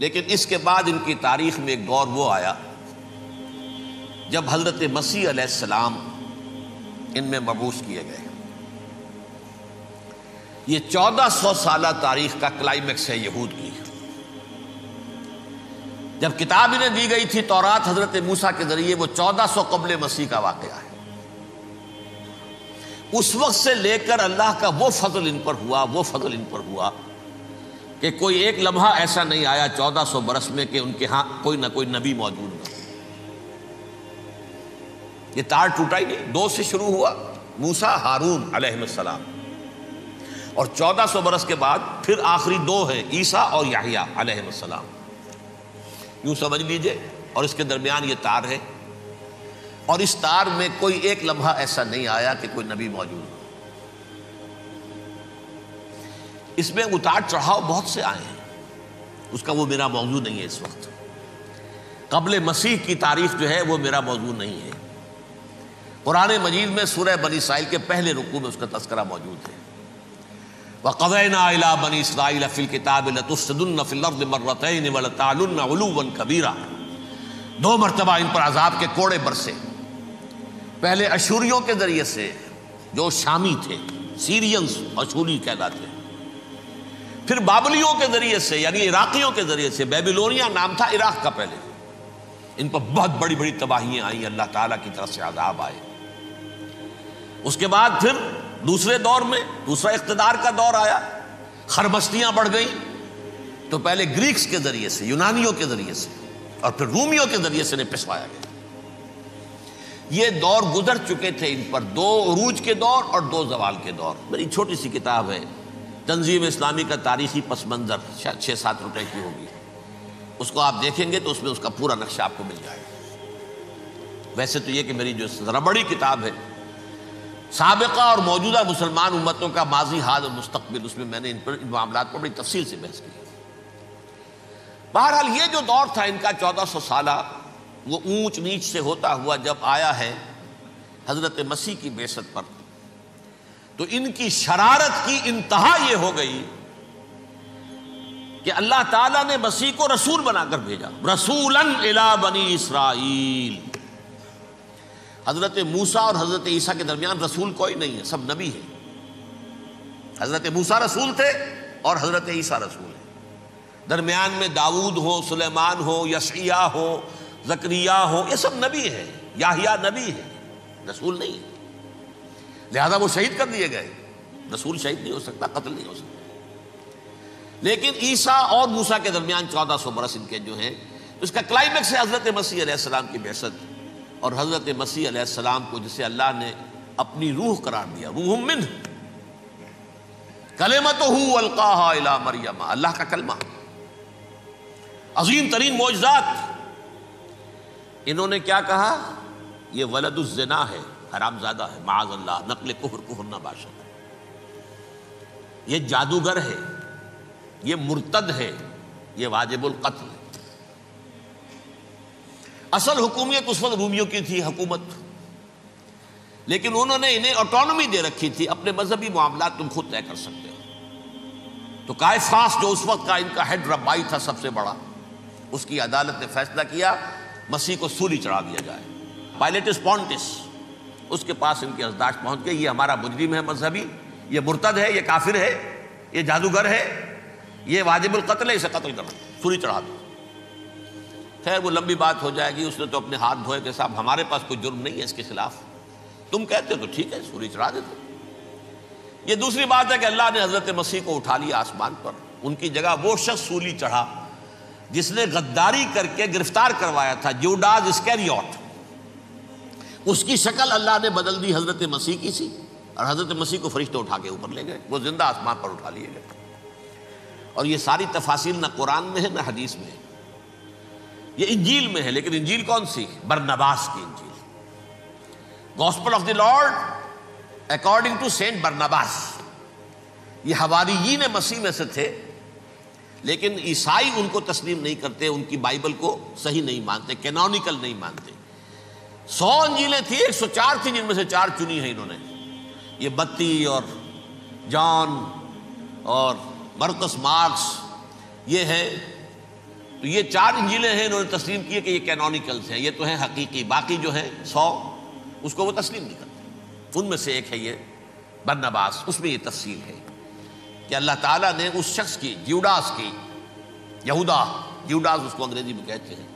لیکن اس کے بعد ان کی تاریخ میں ایک دور وہ آیا جب حضرت مسیح علیہ السلام ان میں مبعوث کیے گئے۔ یہ 1400 سالہ تاریخ کا کلائمیکس ہے یہود کی۔ جب کتاب انہیں دی گئی تھی تورات حضرت موسیٰ کے ذریعے، وہ 1400 قبل مسیح کا واقعہ ہے۔ اس وقت سے لے کر اللہ کا وہ فضل ان پر ہوا کہ کوئی ایک لمحہ ایسا نہیں آیا 1400 برس میں کہ ان کے ہاں کوئی نہ کوئی نبی موجود نہ۔ یہ تار ٹوٹا ہی نہیں، 2 سے شروع ہوا، موسیٰ ہارون علیہ السلام، اور 1400 برس کے بعد پھر آخری 2 ہیں، عیسیٰ اور یحییٰ علیہ السلام۔ یوں سمجھ لیجئے، اور اس کے درمیان یہ تار ہے، اور اس تار میں کوئی ایک لمحہ ایسا نہیں آیا کہ کوئی نبی موجود ہو۔ اس میں اتار چڑھاؤ بہت سے آئے ہیں، اس کا وہ میرا موضوع نہیں ہے اس وقت۔ قبل مسیح کی تاریخ جو ہے وہ میرا موضوع نہیں ہے۔ قرآن مجید میں سورہ بنی اسرائیل کے پہلے رکوع میں اس کا تذکرہ موجود ہے۔ وَقَضَيْنَا إِلَىٰ بَنِي إِسْرَائِيلَ فِي الْكِتَابِ لَتُفْسِدُنَّ فِي الْأَرْضِ مَرَّتَيْنِ وَلَتَعْلُنَّ عُلُوًّا كَبِيرًا۔ 2 مرتبہ ان پر عذاب کے کوڑے برسے، پہلے اشوریوں کے ذریعے سے جو شامی تھے، سیرینز اشوری کہلاتے ہیں، پھر بابلیوں کے ذریعے سے یعنی عراقیوں کے ذریعے سے، بیبیلونیا نام تھا عراق کا پہلے، ان پر بہت بڑی بڑی تباہیاں آئیں، اللہ تعالیٰ کی طرف سے عذاب آئے۔ اس کے بعد پھر دوسرے دور میں دوسرا اقتدار کا دور آیا، خرمستیاں بڑھ گئیں، تو پہلے گریکس کے ذریعے سے، یونانیوں کے ذریعے سے، اور پھر رومیوں کے ذریعے سے انہیں پسوایا گیا۔ یہ دور گزر چکے تھے ان پر، 2 عروج کے دور اور 2 زوال کے دور۔ میری چھوٹی سی کتاب ہے تنظیم اسلامی کا تاریخی پس منظر، شاید 6-7 روپے کی ہوگی، اس کو آپ دیکھیں گے تو اس میں اس کا پورا نقشہ آپ کو مل جائے گا۔ ویسے تو یہ کہ میری جو ذرا بڑی کتاب ہے سابقہ اور موجودہ مسلمان امتوں کا ماضی، حال اور مستقبل، اس میں میں نے ان معاملات پر بڑی تفصیل سے بحث کی۔ بہرحال یہ جو دور تھا ان کا 1400 سالہ، وہ اونچ نیچ سے ہوتا ہوا جب آیا ہے حضرت مسیح کی بعثت پر، تو ان کی شرارت کی انتہا یہ ہو گئی کہ اللہ تعالیٰ نے مسیح کو رسول بنا کر بھیجا، رسولاً الی بنی اسرائیل۔ حضرت موسیٰ اور حضرت عیسیٰ کے درمیان رسول کوئی نہیں ہے، سب نبی ہیں۔ حضرت موسیٰ رسول تھے اور حضرت عیسیٰ رسول ہیں، درمیان میں داؤد ہو، سلیمان ہو، یشعیاہ ہو، زکریا ہو، یہ سب نبی ہیں، یحییٰ نبی ہے، رسول نہیں ہے، لہذا وہ شہید کر دیے گئے۔ رسول شہید نہیں ہو سکتا، قتل نہیں ہو سکتا۔ لیکن عیسیٰ اور موسیٰ کے درمیان 1400 برس ان کے جو ہیں، اس کا کلائمیکس ہے حضرت مسیح علیہ السلام کی بعثت، اور حضرت مسیح علیہ السلام کو جسے اللہ نے اپنی روح قرار دیا، روح منہ، کلمتہ القاہا الی مریم، اللہ کا کلمہ، عظیم ترین معجزات۔ انہوں نے کیا کہا؟ یہ ولد الزنا ہے، حرام زادہ ہے، معاذ اللہ، نقل کفر نہ باشد، یہ جادوگر ہے، یہ مرتد ہے، یہ واجب القتل ہے۔ اصل حکومت اس وقت رومیوں کی تھی حکومت، لیکن انہوں نے انہیں آٹونومی دے رکھی تھی، اپنے مذہبی معاملات تم خود طے کر سکتے ہو۔ تو کائفاس جو اس وقت کا ان کا ہیڈ ربائی تھا سب سے بڑا، اس کی عدالت نے فیصلہ کیا مسیح کو سولی چڑھا دیا جائے۔ پائلیٹس پونٹس، اس کے پاس ان کی ازداش پہنچ گئی، یہ ہمارا مجرم ہے مذہبی، یہ مرتد ہے، یہ کافر ہے، یہ جادوگر ہے، یہ واجب القتل ہے، اسے قتل کرو، سولی چڑھا دو۔ خیر وہ لمبی بات ہو جائے گی، اس نے تو اپنے ہاتھ دھوئے کہ صاحب ہمارے پاس کوئی جرم نہیں ہے اس کے خلاف، تم کہتے ہو تو ٹھیک ہے، سولی چڑھا دیتے۔ یہ دوسری بات ہے کہ اللہ نے حضرت مسیح کو اٹھا لیا آسمان پر، ان کی جگہ وہ شخص سولی چڑھا جس نے غداری کر کے گرفتار کروایا تھا، جوڈاس اسکیریوٹ، اس کی شکل اللہ نے بدل دی حضرت مسیح کی سی، اور حضرت مسیح کو فرشتے اٹھا کے اوپر لے گئے، وہ زندہ آسمان پر اٹھا لیے گئے۔ اور یہ ساری تفاصیل نہ قرآن میں ہے نہ حدیث میں ہے، یہ انجیل میں ہے، لیکن انجیل کون سی؟ برنباس کی انجیل، gospel of the Lord according to Saint Barnabas. یہ حواریین مسیح میں سے تھے، لیکن عیسائی ان کو تسلیم نہیں کرتے، ان کی بائبل کو صحیح نہیں مانتے، کینونیکل نہیں مانتے۔ 100 انجیلیں تھیں، 104 تھیں، جن میں سے 4 چنی ہیں انہوں نے، یہ متی اور جان اور مرقس مارکس، یہ ہے تو یہ 4 انجیلیں ہیں، انہوں نے تسلیم کی ہے کہ یہ کینونیکلز ہیں، یہ تو ہیں حقیقی، باقی جو ہیں 100 اس کو وہ تسلیم نہیں کرتے۔ ان میں سے ایک ہے یہ برنباس، اس میں یہ تفصیل ہے کہ اللہ تعالیٰ نے اس شخص کی، جیوڈاس کی، جیوڈاس اس کو انگریزی میں کہتے ہیں،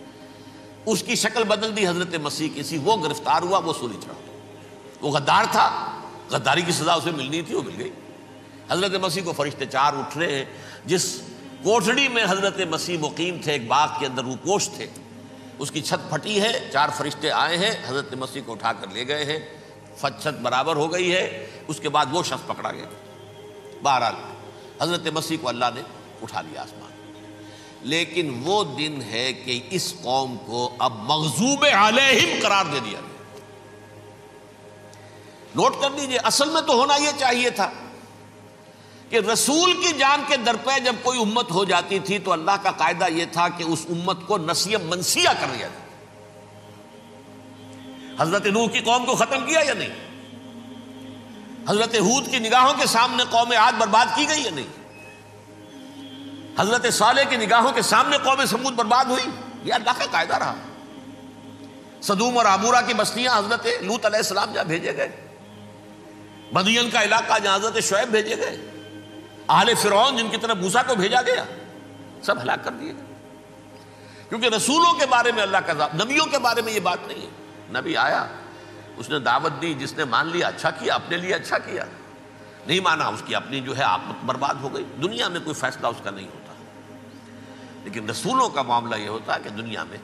اس کی شکل بدل دی حضرت مسیح کی سی، وہ گرفتار ہوا، وہ سولی چڑھا۔ وہ غدار تھا، غداری کی سزا اسے ملنی تھی، وہ مل گئی۔ حضرت مسیح کو فرشتے 4 اٹھ رہے ہیں، جس کوٹھڑی میں حضرت مسیح مقیم تھے، ایک باغ کے اندر وہ کوش تھے، اس کی چھت پھٹی ہے، 4 فرشتے آئے ہیں، حضرت مسیح کو اٹھا کر لے گئے ہیں، چھت برابر ہو گئی ہے، اس کے بعد وہ شخص پکڑا گیا۔ بہرحال حضرت مسیح کو اللہ نے اٹھا لیا آسمان۔ لیکن وہ دن ہے کہ اس قوم کو اب مغضوب علیہم قرار دے دیا گیا۔ نوٹ کر لیجئے، اصل میں تو ہونا یہ چاہیے تھا کہ رسول کی جان کے در پہ جب کوئی امت ہو جاتی تھی تو اللہ کا قاعدہ یہ تھا کہ اس امت کو نسیہ منسیہ کر دیا جائے۔ حضرت نوح کی قوم کو ختم کیا یا نہیں؟ حضرت ہود کی نگاہوں کے سامنے قوم عاد برباد کی گئی یا نہیں؟ حضرت صالح کی نگاہوں کے سامنے قوم سمود برباد ہوئی؟ یہ اللہ کا قاعدہ رہا۔ سدوم اور عمورہ کی بستیاں حضرت لوط علیہ السلام جہاں بھیجے گئے، مدین کا علاقہ جہاں حضرت شعیب بھیجے گئے، اہل فرعون جن کی طرف موسیٰ کو بھیجا گیا، سب ہلاک کر دیے گئے۔ کیونکہ رسولوں کے بارے میں اللہ کا، نبیوں کے بارے میں یہ بات نہیں ہے۔ نبی آیا، اس نے دعوت دی، جس نے مان لیا اچھا کیا، اپنے لیے اچھا کیا، نہیں مانا اس کی اپنی جو ہے عاقبت برباد ہو گئی۔ دنیا میں کوئی فیصلہ اس کا نہیں ہوتا، لیکن رسولوں کا معاملہ یہ ہوتا ہے کہ دنیا میں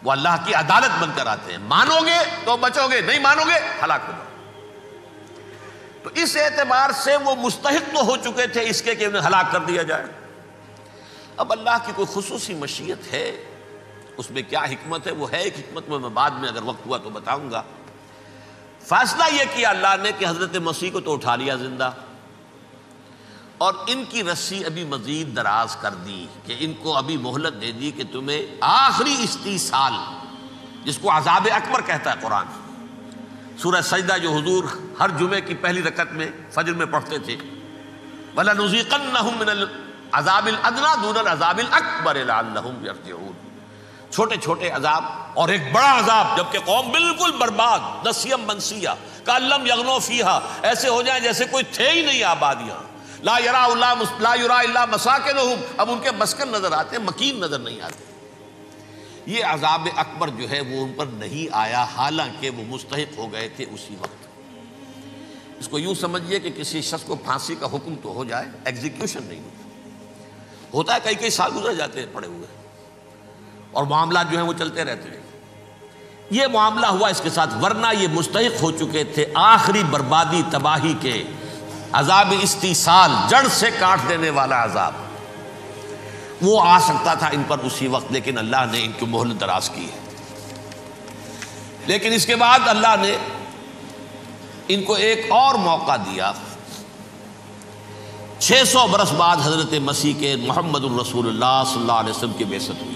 وہ اللہ کی عدالت بن کر آتے ہیں۔ مانو گے تو بچو گے، نہیں مانو گے ہلاک ہو جاؤ۔ تو اس اعتبار سے وہ مستحق تو ہو چکے تھے اس کے کہ انہیں ہلاک کر دیا جائے۔ اب اللہ کی کوئی خصوصی مشیت ہے، اس میں کیا حکمت ہے؟ وہ ہے ایک حکمت، میں بعد میں اگر وقت ہوا تو بتاؤں گا۔ فیصلہ یہ کیا اللہ نے کہ حضرت مسیح کو تو اٹھا لیا زندہ، اور ان کی رسی ابھی مزید دراز کر دی کہ ان کو ابھی مہلت دے دی کہ تمہیں آخری استیصال، جس کو عذاب اکبر کہتا ہے قرآن، سورہ سجدہ جو حضور ہر جمعے کی پہلی رکعت میں فجر میں پڑھتے تھے، وَلَنُذِيقَنَّهُم مِّنَ الْعَذَابِ الْأَدْنَىٰ دُونَ الْعَذَابِ الْأَكْبَرِ لَعَلَّهُمْ يَرْجِعُونَ۔ چھوٹے چھوٹے عذاب اور ایک بڑا عذاب، جبکہ قوم بالکل برباد، نسیم منسیہ، کأن لم یغنوا فیہا، ایسے ہو جائیں جیسے کوئی تھے ہی نہیں آبادیاں، لا یرا الا مساکنہم، اب ان کے مسکن نظر آتے ہیں، مکین نظر نہیں آتے۔ یہ عذاب اکبر جو ہے وہ ان پر نہیں آیا، حالانکہ وہ مستحق ہو گئے تھے اسی وقت۔ اس کو یوں سمجھیے کہ کسی شخص کو پھانسی کا حکم تو ہو جائے، ایگزیکیوشن نہیں ہوتا ہے، کئی سال گزر جاتے ہیں پڑے ہوئے، اور معاملات جو ہیں وہ چلتے رہتے ہیں۔ یہ معاملہ ہوا اس کے ساتھ، ورنہ یہ مستحق ہو چکے تھے آخری بربادی تباہی کے، عذاب استیصال، جڑ سے کاٹ دینے والا عذاب۔ وہ آ سکتا تھا ان پر اسی وقت، لیکن اللہ نے ان کی مہلت دراز کی ہے۔ لیکن اس کے بعد اللہ نے ان کو ایک اور موقع دیا۔ 600 برس بعد حضرت مسیح کے محمد الرسول اللہ صلی اللہ علیہ وسلم کی بعثت ہوئی،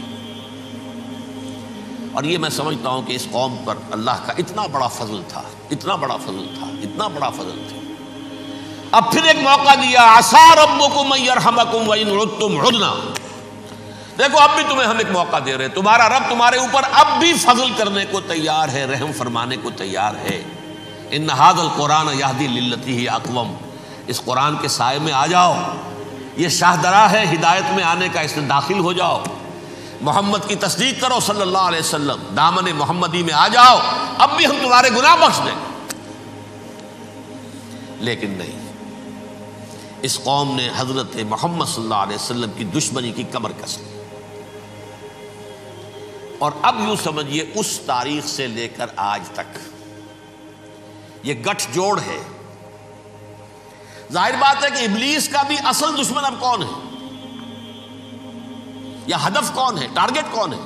اور یہ میں سمجھتا ہوں کہ اس قوم پر اللہ کا اتنا بڑا فضل تھا، اتنا بڑا فضل تھا، اتنا بڑا فضل تھا۔ اب پھر ایک موقع دیا، عسیٰ ربکم ان یرحمکم وان عدتم عدنا۔ دیکھو اب بھی تمہیں ہم ایک موقع دے رہے ہیں، تمہارا رب تمہارے اوپر اب بھی فضل کرنے کو تیار ہے، رحم فرمانے کو تیار ہے۔ ان ھذا القرآن یہدی للتی ہی اقوم، اس قرآن کے سائے میں آ جاؤ، یہ شاہدرا ہے ہدایت میں آنے کا، اس میں داخل ہو جاؤ، محمد کی تصدیق کرو صلی اللہ علیہ وسلم، دامن محمدی میں آ جاؤ، اب بھی ہم تمہارے گناہ بخش دیں۔ لیکن نہیں، اس قوم نے حضرت محمد صلی اللہ علیہ وسلم کی دشمنی کی کمر کس لی، اور اب یوں سمجھیے اس تاریخ سے لے کر آج تک یہ گٹھ جوڑ ہے۔ ظاہر بات ہے کہ ابلیس کا بھی اصل دشمن اب کون ہے، یا ہدف کون ہے، ٹارگٹ کون ہے؟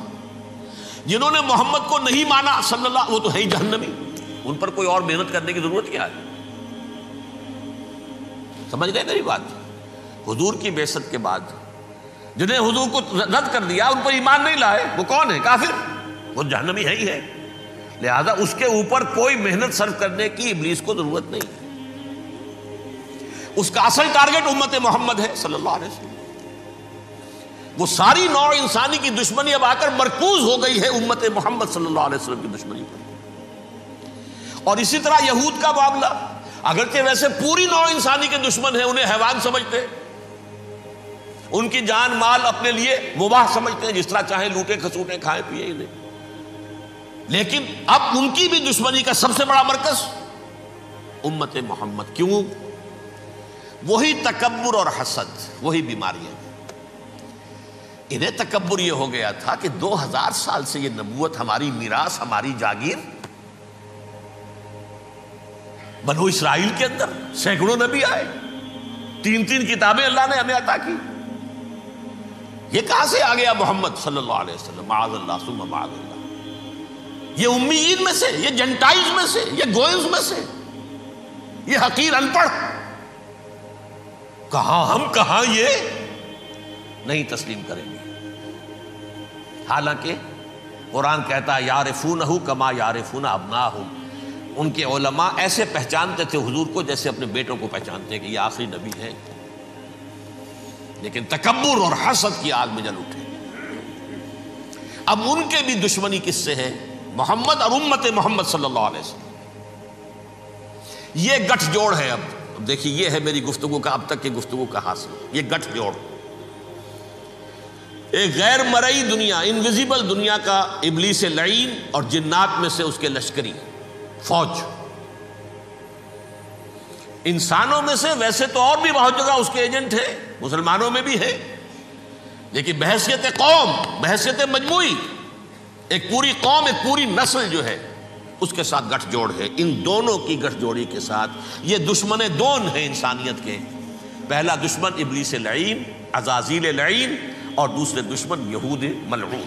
جنہوں نے محمد کو نہیں مانا صلی اللہ، وہ تو ہے ہی جہنمی، ان پر کوئی اور محنت کرنے کی ضرورت کیا ہے؟ سمجھ گئے میری بات؟ حضور کی بعثت کے بعد جنہیں حضور کو رد کر دیا، ان پر ایمان نہیں لائے، وہ کون ہے؟ کافر، وہ جہنمی ہے ہی ہے۔ لہذا اس کے اوپر کوئی محنت صرف کرنے کی ابلیس کو ضرورت نہیں ہے۔ اس کا اصل ٹارگٹ امت محمد ہے صلی اللہ علیہ وسلم۔ وہ ساری نوع انسانی کی دشمنی اب آ کر مرکوز ہو گئی ہے امت محمد صلی اللہ علیہ وسلم کی دشمنی پر۔ اور اسی طرح یہود کا معاملہ، اگرچہ ویسے پوری نوع انسانی کے دشمن ہیں، انہیں حیوان سمجھتے، ان کی جان مال اپنے لیے مباح سمجھتے ہیں، جس طرح چاہیں لوٹے کھسوٹے کھائیں پیے انہیں، لیکن اب ان کی بھی دشمنی کا سب سے بڑا مرکز امت محمد۔ کیوں؟ وہی تکبر اور حسد، وہی بیماریاں۔ انہیں تکبر یہ ہو گیا تھا کہ 2000 سال سے یہ نبوت ہماری میراث، ہماری جاگیر، بنو اسرائیل کے اندر سینکڑوں نبی آئے، 3 کتابیں اللہ نے ہمیں عطا کی، یہ کہاں سے آ گیا محمد صلی اللہ علیہ وسلم؟ معاذ اللہ ثم معاذ اللہ، یہ امیین میں سے، یہ جنٹائلز میں سے، یہ گوئنز میں سے، یہ حقیر ان پڑھ، کہاں ہم کہاں یہ نہیں تسلیم کریں گے۔ حالانکہ قرآن کہتا ہے یعرفونہ کما یعرفون ابناہم، ان کے علماء ایسے پہچانتے تھے حضور کو جیسے اپنے بیٹوں کو پہچانتے ہیں کہ یہ آخری نبی ہے، لیکن تکبر اور حسد کی آگ میں جل اٹھے۔ اب ان کے بھی دشمنی کس سے ہے؟ محمد اور امت محمد صلی اللہ علیہ وسلم، یہ گٹھ جوڑ ہے۔ اب دیکھیے، یہ ہے میری گفتگو کا اب تک کی گفتگو کا حاصل، یہ گٹھ جوڑ، ایک غیر مرئی دنیا، انویزیبل دنیا کا ابلیس لعین اور جنات میں سے اس کے لشکری فوج، انسانوں میں سے ویسے تو اور بھی بہت جگہ اس کے ایجنٹ ہیں، مسلمانوں میں بھی ہے، لیکن بحیثیت قوم، بحیثیت مجموعی، ایک پوری قوم، ایک پوری نسل جو ہے اس کے ساتھ گٹھ جوڑ ہے۔ ان دونوں کی گٹھ جوڑی کے ساتھ یہ دشمن دون ہیں انسانیت کے، پہلا دشمن ابلیس لعین، عزازیل لعین، اور دوسرے دشمن یہود ملعون۔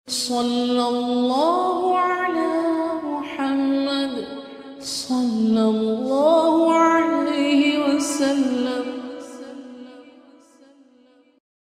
صلی اللہ علی محمد صلی اللہ